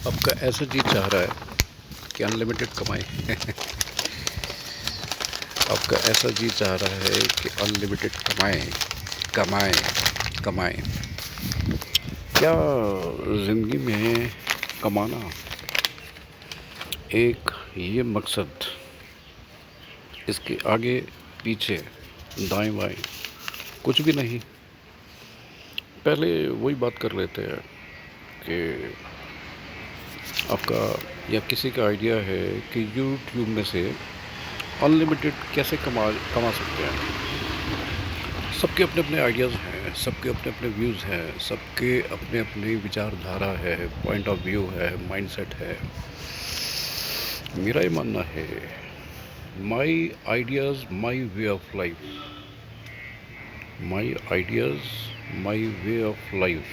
आपका ऐसा जी चाह रहा है कि अनलिमिटेड कमाएं। आपका ऐसा जी चाह रहा है कि अनलिमिटेड कमाएं, कमाएं, कमाएं। क्या ज़िंदगी में कमाना एक ये मकसद, इसके आगे पीछे दाएं बाएं कुछ भी नहीं। पहले वही बात कर लेते हैं कि आपका या किसी का आइडिया है कि यूट्यूब में से अनलिमिटेड कैसे कमा कमा सकते हैं। सबके अपने अपने आइडियाज़ हैं, सबके अपने अपने व्यूज़ हैं, सबके अपने अपने विचारधारा है, पॉइंट ऑफ व्यू है, माइंडसेट है। मेरा ये मानना है, my ideas my way of life, my ideas my way of life.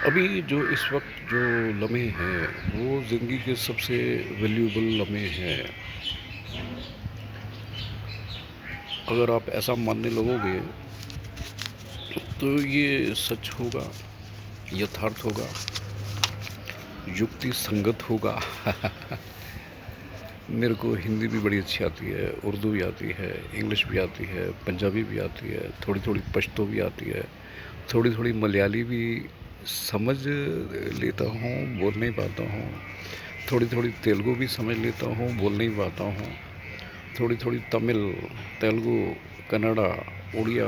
अभी जो इस वक्त जो लम्हे हैं वो ज़िंदगी के सबसे वैल्यूएबल लम्हे हैं। अगर आप ऐसा मानने लगोगे तो ये सच होगा, यथार्थ होगा, युक्ति संगत होगा। मेरे को हिंदी भी बड़ी अच्छी आती है, उर्दू भी आती है, इंग्लिश भी आती है, पंजाबी भी आती है, थोड़ी थोड़ी पश्तो भी आती है, थोड़ी थोड़ी मलयाली भी समझ लेता हूँ, बोल नहीं पाता हूँ, थोड़ी थोड़ी तेलुगु भी समझ लेता हूँ, बोल नहीं पाता हूँ, थोड़ी थोड़ी तमिल, तेलुगु, कन्नड़ा, उड़िया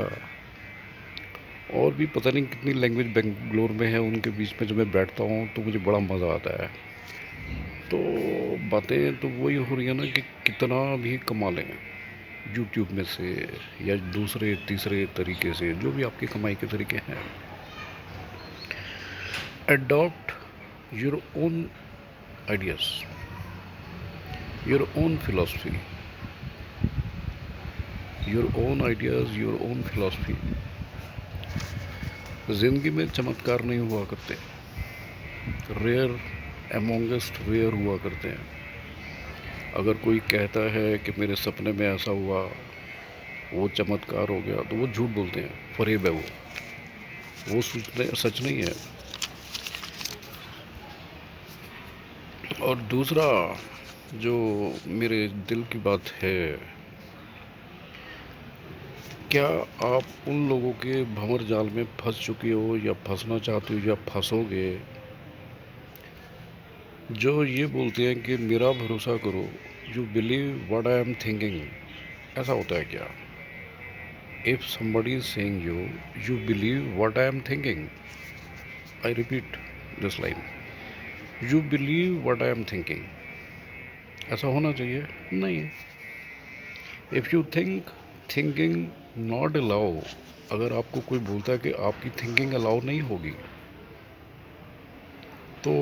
और भी पता नहीं कितनी लैंग्वेज बेंगलोर में है। उनके बीच में जब मैं बैठता हूँ तो मुझे बड़ा मज़ा आता है। तो बातें तो वही हो रही है ना कि कितना भी कमा लें यूट्यूब में से या दूसरे तीसरे तरीके से, जो भी आपकी कमाई के तरीके हैं। Adopt your own ideas, your own philosophy, your own ideas, your own philosophy. ज़िंदगी में चमत्कार नहीं हुआ करते, रेयर एमोंगेस्ट रेयर हुआ करते हैं। अगर कोई कहता है कि मेरे सपने में ऐसा हुआ, वो चमत्कार हो गया, तो वो झूठ बोलते हैं, फरेब है वो सच नहीं है। और दूसरा जो मेरे दिल की बात है, क्या आप उन लोगों के भंवर जाल में फंस चुके हो या फंसना चाहते हो या फंसोगे, जो ये बोलते हैं कि मेरा भरोसा करो, you believe what I am thinking. ऐसा होता है क्या? If somebody is saying you believe what I am thinking, I repeat this line, you believe what I am thinking। ऐसा होना चाहिए? नहीं। If you think thinking not allow, अगर आपको कोई बोलता है कि आपकी थिंकिंग अलाउ नहीं होगी, तो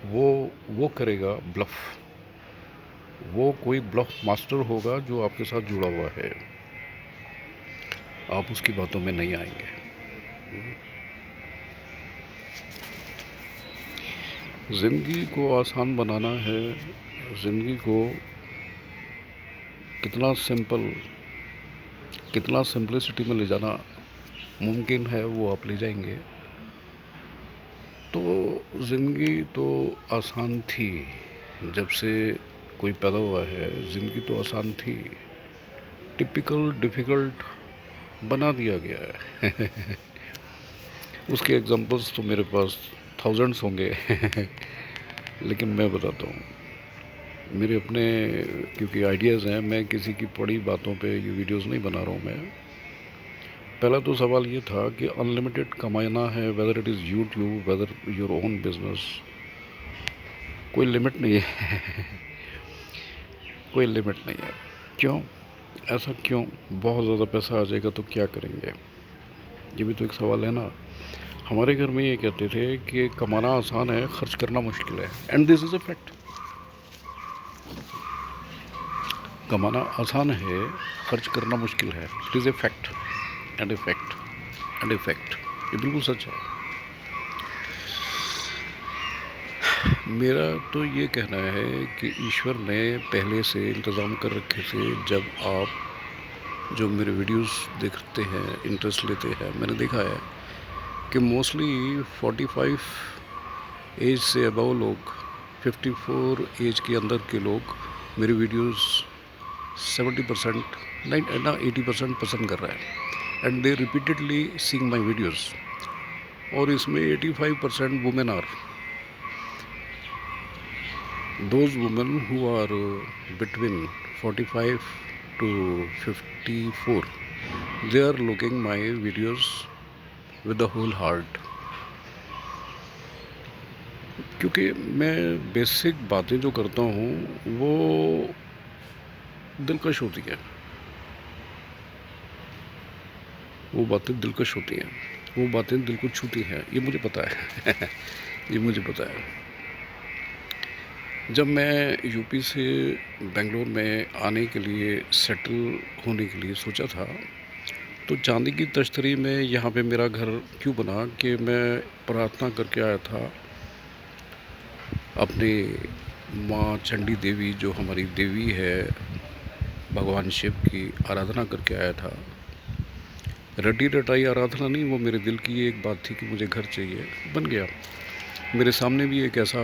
वो करेगा ब्लफ। वो कोई ब्लफ मास्टर होगा जो आपके साथ जुड़ा हुआ है, आप उसकी बातों में नहीं आएंगे। ज़िंदगी को आसान बनाना है, ज़िंदगी को कितना सिंपलिसिटी में ले जाना मुमकिन है, वो आप ले जाएंगे। तो ज़िंदगी तो आसान थी, जब से कोई पैदा हुआ है ज़िंदगी तो आसान थी। टिपिकल डिफ़िकल्ट बना दिया गया है। उसके एग्जांपल्स तो मेरे पास थाउजेंड्स होंगे। लेकिन मैं बताता हूँ मेरे अपने, क्योंकि आइडियाज़ हैं, मैं किसी की पड़ी बातों पे ये वीडियोस नहीं बना रहा हूँ मैं। पहला तो सवाल ये था कि अनलिमिटेड कमाना है, whether it is YouTube, whether your own business, कोई लिमिट नहीं है। कोई लिमिट नहीं है। क्यों? ऐसा क्यों? बहुत ज़्यादा पैसा आ जाएगा तो क्या करेंगे, ये भी तो एक सवाल है ना। हमारे घर में ये कहते थे कि कमाना आसान है, खर्च करना मुश्किल है, and this is a fact. कमाना आसान है, खर्च करना मुश्किल है, it is a fact and a fact and a fact. ये बिल्कुल सच है। मेरा तो ये कहना है कि ईश्वर ने पहले से इंतज़ाम कर रखे थे। जब आप जो मेरे वीडियोस देखते हैं, इंटरेस्ट लेते हैं, मैंने देखा है कि मोस्टली 45 एज से अबव लोग, 54 एज के अंदर के लोग मेरी वीडियोस 70% ना 80% पसंद कर रहा है, and they repeatedly seeing my videos. और इसमें 85% women are, those women who are between 45 to 54, they are looking my videos with the whole heart, क्योंकि मैं बेसिक बातें जो करता हूँ वो दिलकश होती हैं, वो बातें दिलकश होती हैं, वो बातें दिल को छूती हैं, ये मुझे पता है ये मुझे पता है। जब मैं यूपी से बेंगलोर में आने के लिए, सेटल होने के लिए सोचा था, तो चांदी की तश्तरी में यहाँ पे मेरा घर क्यों बना कि मैं प्रार्थना करके आया था अपने माँ चंडी देवी, जो हमारी देवी है, भगवान शिव की आराधना करके आया था। रटी रटाई आराधना नहीं, वो मेरे दिल की एक बात थी कि मुझे घर चाहिए, बन गया। मेरे सामने भी एक ऐसा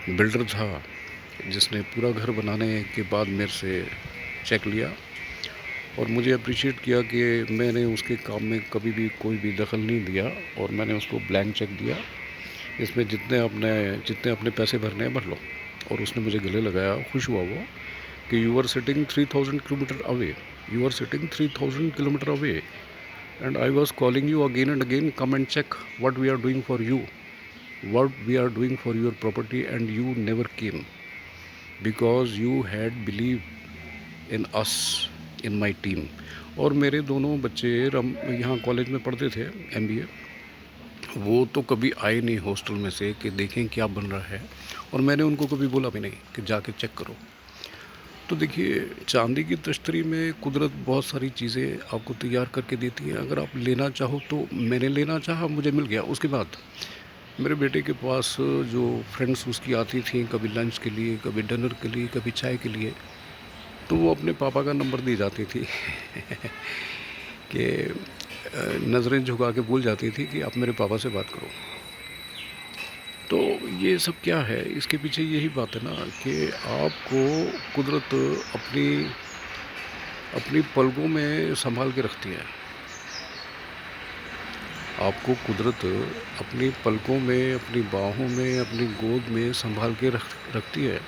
बिल्डर था जिसने पूरा घर बनाने के बाद मेरे से चेक लिया और मुझे अप्रिशिएट किया कि मैंने उसके काम में कभी भी कोई भी दखल नहीं दिया, और मैंने उसको ब्लैंक चेक दिया, इसमें जितने अपने पैसे भरने हैं भर लो। और उसने मुझे गले लगाया, खुश हुआ वो कि you are sitting 3000 kilometre away, you are sitting 3000 kilometre away, and I was calling you again and again, come and check what we are doing for you, what we are doing for your property, and you never came because you had believed in us, in my team। और मेरे दोनों बच्चे यहाँ college में पढ़ते थे, MBA, वो तो कभी आए नहीं हॉस्टल में से कि देखें क्या बन रहा है, और मैंने उनको कभी बोला भी नहीं कि जाके चेक करो। तो देखिए, चांदी की तश्तरी में कुदरत बहुत सारी चीज़ें आपको तैयार करके देती है। अगर आप लेना चाहो तो मैंने लेना चाहा, मुझे मिल गया। उसके बाद मेरे बेटे के पास जो फ्रेंड्स उसकी आती थी, कभी लंच के लिए, कभी डिनर के लिए, कभी चाय के लिए, तो वो अपने पापा का नंबर दी जाती थी कि नज़रें झुका के बोल जाती थी कि आप मेरे पापा से बात करो। तो ये सब क्या है, इसके पीछे यही बात है ना कि आपको कुदरत अपनी पलकों में संभाल के रखती है। आपको कुदरत अपनी पलकों में, अपनी बाहों में, अपनी गोद में संभाल के रखती है,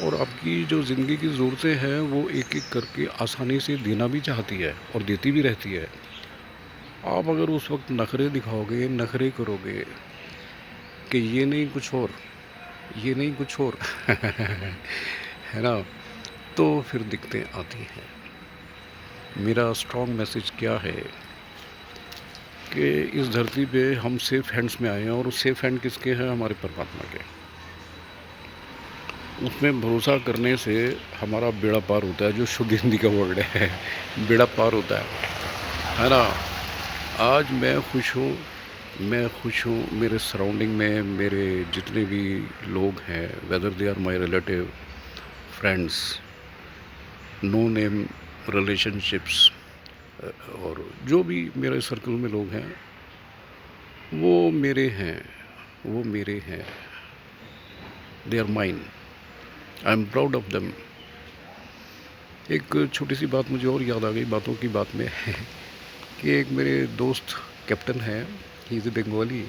और आपकी जो ज़िंदगी की ज़रूरतें हैं वो एक एक करके आसानी से देना भी चाहती है और देती भी रहती है। आप अगर उस वक्त नखरे दिखाओगे, नखरे करोगे कि ये नहीं कुछ और, ये नहीं कुछ और है ना, तो फिर दिक्कतें आती हैं। मेरा स्ट्रॉन्ग मैसेज क्या है कि इस धरती पे हम सेफ हैंड्स में आए हैं, और सेफ हैंड किसके हैं? हमारे परमात्मा के। उसमें भरोसा करने से हमारा बेड़ा पार होता है, जो शुद्ध हिंदी का वर्ड है बेड़ा पार होता है ना। आज मैं खुश हूँ, मेरे सराउंडिंग में मेरे जितने भी लोग हैं, whether they are my relative, friends, no name relationships, और जो भी मेरे सर्कल में लोग हैं वो मेरे हैं, they are mine, I am proud of them. एक छोटी सी बात मुझे और याद आ गई बातों की बात में कि एक मेरे दोस्त कैप्टन है, ही इज़ बंगाली,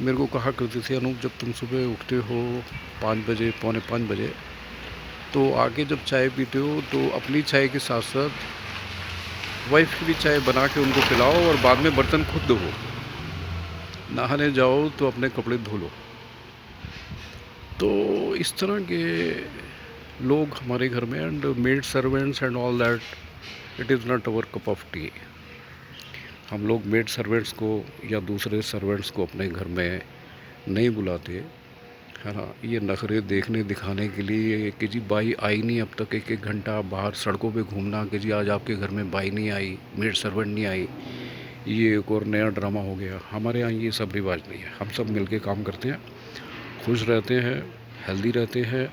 मेरे को कहा करते थे, अनूप जब तुम सुबह उठते हो 5 बजे, पौने 5 बजे, तो आके जब चाय पीते हो तो अपनी चाय के साथ साथ वाइफ की भी चाय बना के उनको पिलाओ, और बाद में बर्तन खुद धो। नहाने जाओ तो अपने कपड़े धो लो। तो इस तरह के लोग हमारे घर में, and made servants and all that, it is not our cup of T. हम लोग मेड सर्वेंट्स को या दूसरे सर्वेंट्स को अपने घर में नहीं बुलाते, है ना। ये नखरे देखने दिखाने के लिए कि जी बाई आई नहीं अब तक, एक घंटा बाहर सड़कों पे घूमना कि जी आज आपके घर में बाई नहीं आई, मेड सर्वेंट नहीं आई, ये एक और नया ड्रामा हो गया। हमारे यहाँ ये सब रिवाज नहीं है। हम सब मिलके काम करते हैं, खुश रहते हैं, हेल्दी रहते हैं,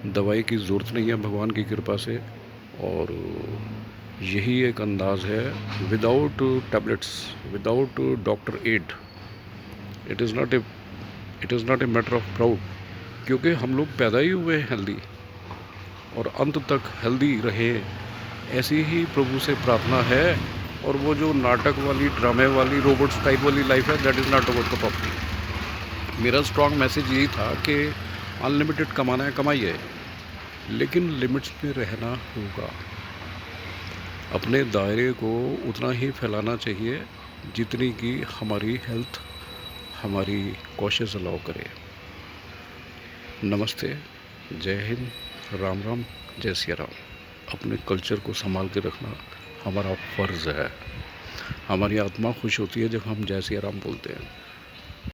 दवाई की ज़रूरत नहीं है भगवान की कृपा से, और यही एक अंदाज़ है, without tablets, without doctor aid. It is not a matter of proud, क्योंकि हम लोग पैदा ही हुए हेल्दी और अंत तक हेल्दी रहे, ऐसी ही प्रभु से प्रार्थना है। और वो जो नाटक वाली, ड्रामे वाली, रोबोट्स टाइप वाली लाइफ है, that is not about the property. मेरा स्ट्रॉन्ग मैसेज यही था कि अनलिमिटेड कमाना है, कमाइए, लेकिन लिमिट्स पे रहना होगा। अपने दायरे को उतना ही फैलाना चाहिए जितनी कि हमारी हेल्थ, हमारी कोशिश अलाउ करे। नमस्ते, जय हिंद, राम राम, जय सिया राम। अपने कल्चर को संभाल के रखना हमारा फ़र्ज़ है। हमारी आत्मा खुश होती है जब हम जय सिया राम बोलते हैं।